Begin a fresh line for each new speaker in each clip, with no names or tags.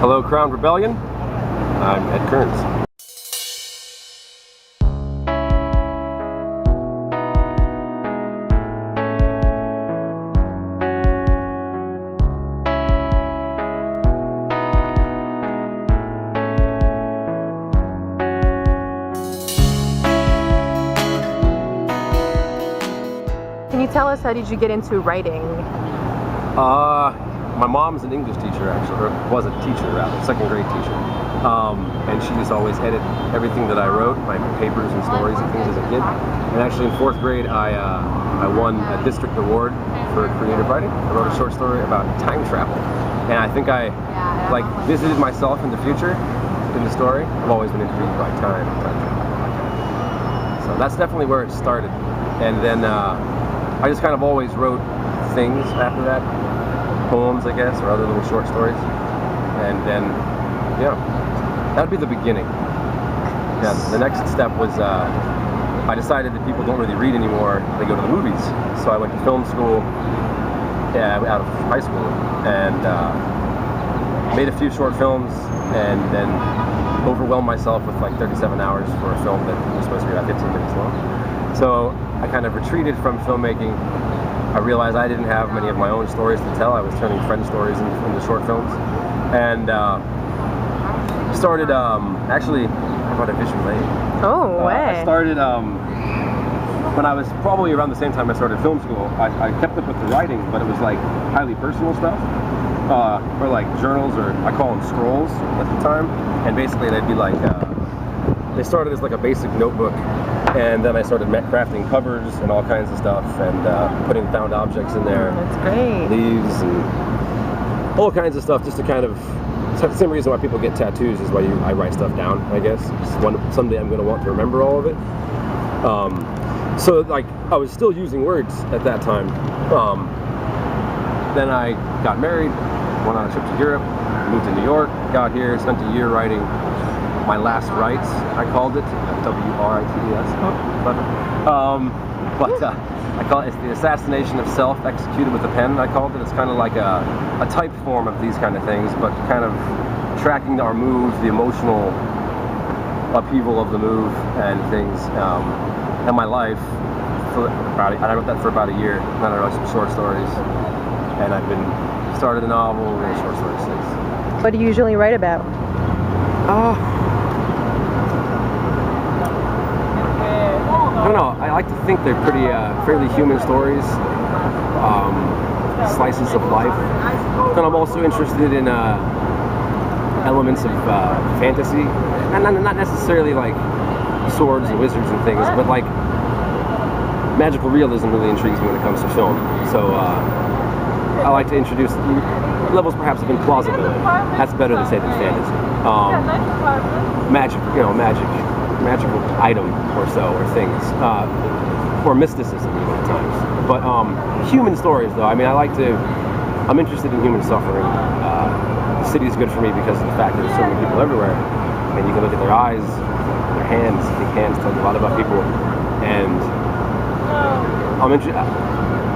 Hello, Crown Rebellion. I'm at Kearns.
Can you tell us, how did you get into writing?
My mom's an English teacher, actually, or was a teacher rather, second grade teacher. And she just always edited everything that I wrote, my papers and stories and things as a kid. And actually in 4th grade, I won a district award for creative writing. I wrote a short story about time travel. And I think I visited myself in the future in the story. I've always been intrigued by time travel. So that's definitely where it started. And then I just kind of always wrote things after that, poems, I guess, or other little short stories. And then, yeah, that'd be the beginning. Yeah, the next step was I decided that people don't really read anymore, they go to the movies. So I went to film school out of high school and made a few short films and then overwhelmed myself with like 37 hours for a film that was supposed to be about 15 minutes long. So I kind of retreated from filmmaking. I realized I didn't have many of my own stories to tell. I was turning friend stories into short films. And started, actually, I brought a vision late.
Oh, way.
I started, when I was probably around the same time I started film school, I kept up with the writing, but it was like highly personal stuff. Or like journals, or I call them scrolls at the time. And basically they'd be like, they started as like a basic notebook, and then I started crafting covers and all kinds of stuff, and putting found objects in there.
That's great.
Leaves and all kinds of stuff, just to kind of, it's the same reason why people get tattoos is why I write stuff down, I guess. Someday I'm going to want to remember all of it. So like I was still using words at that time. Then I got married, went on a trip to Europe, moved to New York, got here, spent a year writing my last rites, I called it, W-R-I-T-E-S. I call it, it's the assassination of self executed with a pen, I called it. It's kind of like a type form of these kind of things, but kind of tracking our moves, the emotional upheaval of the move and things, and my life. And I wrote that for about a year, and then I wrote some short stories, and I've started a novel and short stories since.
What do you usually write about?
I don't know, I like to think they're pretty, fairly human stories, slices of life. And I'm also interested in elements of fantasy, and not necessarily like swords and wizards and things, but like magical realism really intrigues me when it comes to film. So I like to introduce levels perhaps of implausibility. That's better to say than fantasy. Magical item or so, or things, or mysticism even at times. But human stories, though, I mean, I'm interested in human suffering. The city is good for me because of the fact that there's so many people everywhere, and you can look at their eyes, their hands. I think hands tell you a lot about people, and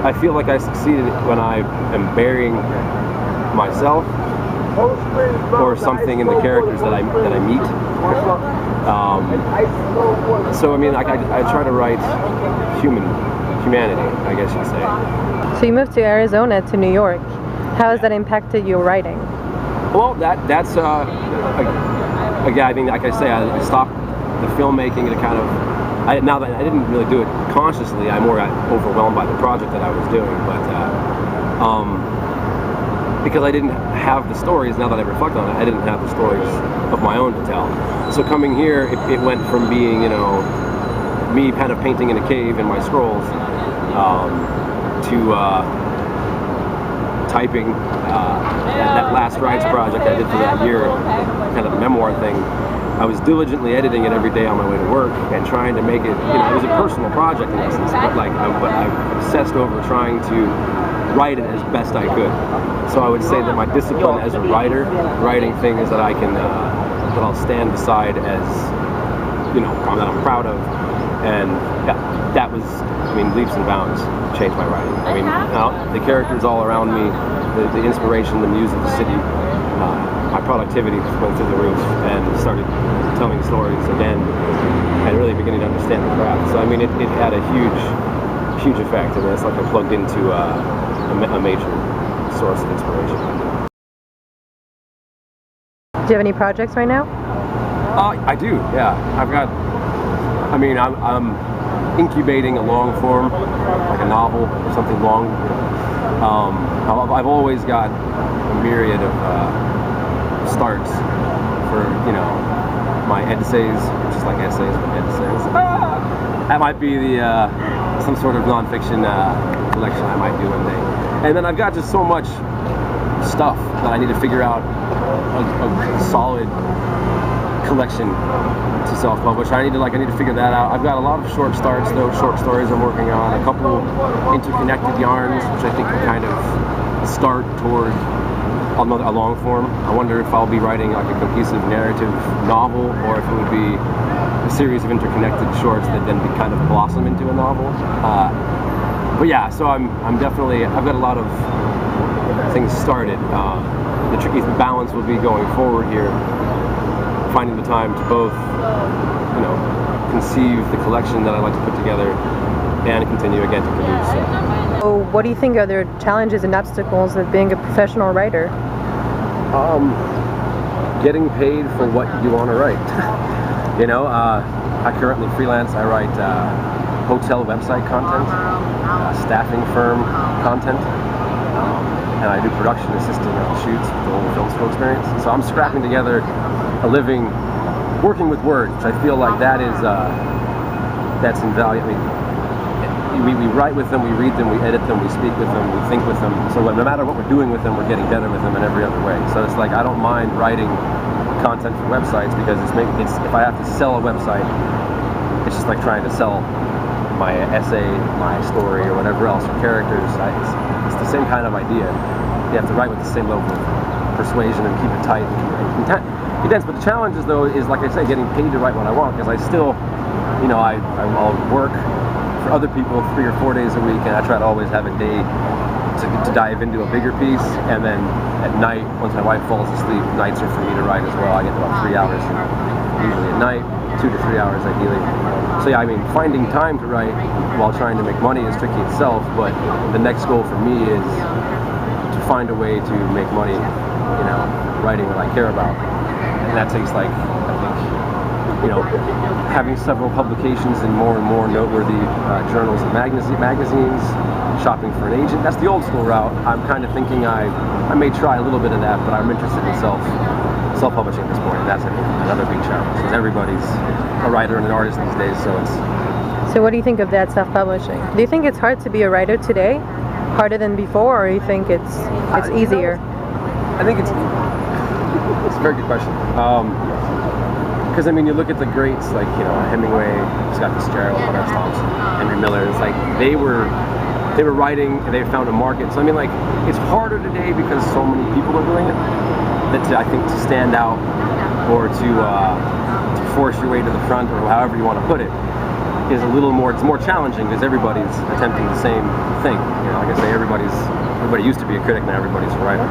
I feel like I succeeded when I am burying myself or something in the characters that I meet. So I mean, I try to write humanity, I guess you'd say.
So you moved to Arizona to New York. How has that impacted your writing?
Well, that's again, I mean, like I say, I stopped the filmmaking to kind of. Now that I didn't really do it consciously, I more got overwhelmed by the project that I was doing, but because I didn't have the stories, now that I reflect on it, I didn't have the stories of my own to tell. So coming here, it went from being, you know, me kind of painting in a cave in my scrolls, to typing that last rites project I did for that year, kind of a memoir thing. I was diligently editing it every day on my way to work and trying to make it, you know, it was a personal project in essence, but I obsessed over trying to write it as best I could. So I would say that my discipline as a writer, writing things that I can, that I'll stand beside as, you know, that I'm proud of, and that was, I mean, leaps and bounds changed my writing. I mean, the characters all around me, the inspiration, the muse of the city, my productivity went through the roof and started telling stories again and really beginning to understand the craft. So I mean, it had a huge effect, and it's like I plugged into a major source of inspiration.
Do you have any projects right now?
I do, yeah. I'm incubating a long form, like a novel or something long. I've always got a myriad of starts for, my essays, just like essays, but essays. That might be some sort of nonfiction collection I might do one day. And then I've got just so much stuff that I need to figure out a solid collection to self-publish. I need to figure that out. I've got a lot of short starts, though, short stories I'm working on, a couple interconnected yarns, which I think can kind of start toward a long form. I wonder if I'll be writing like a cohesive narrative novel, or if it would be a series of interconnected shorts that then kind of blossom into a novel. But yeah, so I've got a lot of things started. The tricky balance will be going forward here, finding the time to both, conceive the collection that I like to put together and continue again to produce.
So what do you think are the challenges and obstacles of being a professional writer?
Getting paid for what you want to write. I currently freelance. I write hotel website content, staffing firm content, and I do production assisting on shoots with the whole film school experience. So I'm scrapping together a living working with words, which I feel like that's invaluable. We write with them, we read them, we edit them, we speak with them, we think with them. So no matter what we're doing with them, we're getting better with them in every other way. So it's like I don't mind writing content for websites, because if I have to sell a website, it's just like trying to sell my essay, my story, or whatever else, or characters. It's the same kind of idea. You have to write with the same level of persuasion and keep it tight and condense. But the challenge is, like I say, getting paid to write what I want, because I still, I'll work for other people 3 or 4 days a week, and I try to always have a day to dive into a bigger piece, and then at night, once my wife falls asleep, nights are for me to write as well. I get about 3 hours usually at night, 2 to 3 hours ideally. So yeah, finding time to write while trying to make money is tricky itself, but the next goal for me is to find a way to make money, writing what I care about. And that takes, I think, having several publications in more and more noteworthy journals and magazines, shopping for an agent. That's the old school route. I'm kind of thinking I may try a little bit of that, but I'm interested in self-publishing at this point, and that's another big challenge, because everybody's a writer and an artist these days.
So what do you think of that, self-publishing? Do you think it's hard to be a writer today? Harder than before, or you think it's easier?
I think it's a very good question. Because you look at the greats like Hemingway, Scott Fitzgerald, Clarence Thompson, Henry Miller. It's like they were writing and they found a market. So it's harder today because so many people are doing it. I think to stand out or to force your way to the front, or however you want to put it, is it's more challenging, because everybody's attempting the same thing. Like I say, everybody used to be a critic, now everybody's a writer.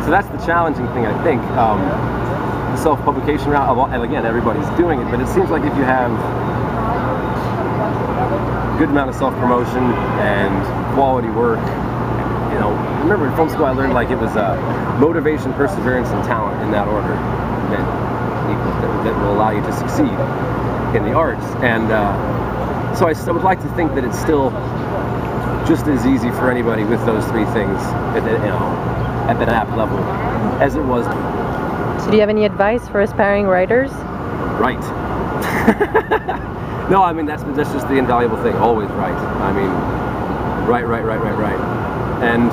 So that's the challenging thing, I think. The self-publication route, and again, everybody's doing it, but it seems like if you have a good amount of self-promotion and quality work, remember in film school I learned it was motivation, perseverance, and talent in that order that will allow you to succeed in the arts. And so I would like to think that it's still just as easy for anybody with those three things at the app level as it was.
So do you have any advice for aspiring writers?
Write. No, that's just the invaluable thing. Always write. Write. And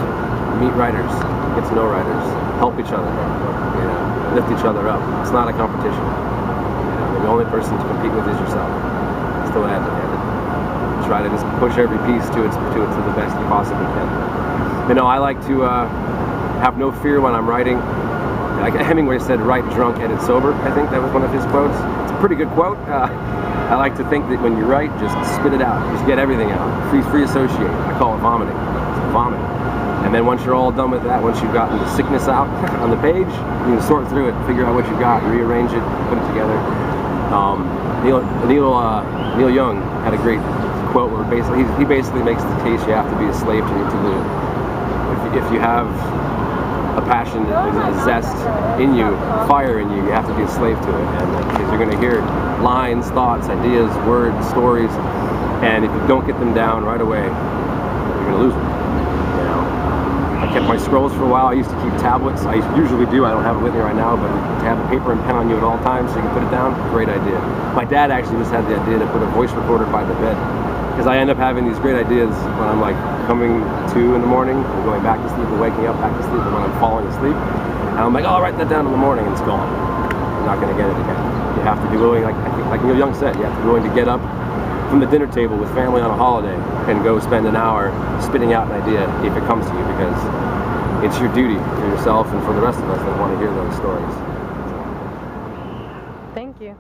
meet writers. Get to know writers. Help each other. Lift each other up. It's not a competition. The only person to compete with is yourself. That's the way I look at it. Try to just push every piece to the best you possibly can. I like to have no fear when I'm writing. Like Hemingway said, write drunk, edit sober. I think that was one of his quotes. It's a pretty good quote. I like to think that when you write, just spit it out. Just get everything out. Free associate. I call it vomiting. It's vomit. And And then once you're all done with that, once you've gotten the sickness out on the page, you can sort through it, figure out what you got, rearrange it, put it together. Neil Young had a great quote where he basically makes the case you have to be a slave to the if you have a passion, a zest in you, fire in you, you have to be a slave to it. And because you're going to hear lines, thoughts, ideas, words, stories, and if you don't get them down right away, you're going to lose them. You know, I kept my scrolls for a while. I used to keep tablets. I usually do. I don't have it with me right now, but to have a paper and pen on you at all times so you can put it down, great idea. My dad actually just had the idea to put a voice recorder by the bed, because I end up having these great ideas when I'm like coming to in the morning and going back to sleep and waking up back to sleep, and when I'm falling asleep, and I'm like, oh, I'll write that down in the morning, and it's gone. You're not going to get it again. You have to be willing, like Neil Young said, you have to be willing to get up from the dinner table with family on a holiday and go spend an hour spitting out an idea if it comes to you, because it's your duty for yourself and for the rest of us that want to hear those stories.
Thank you.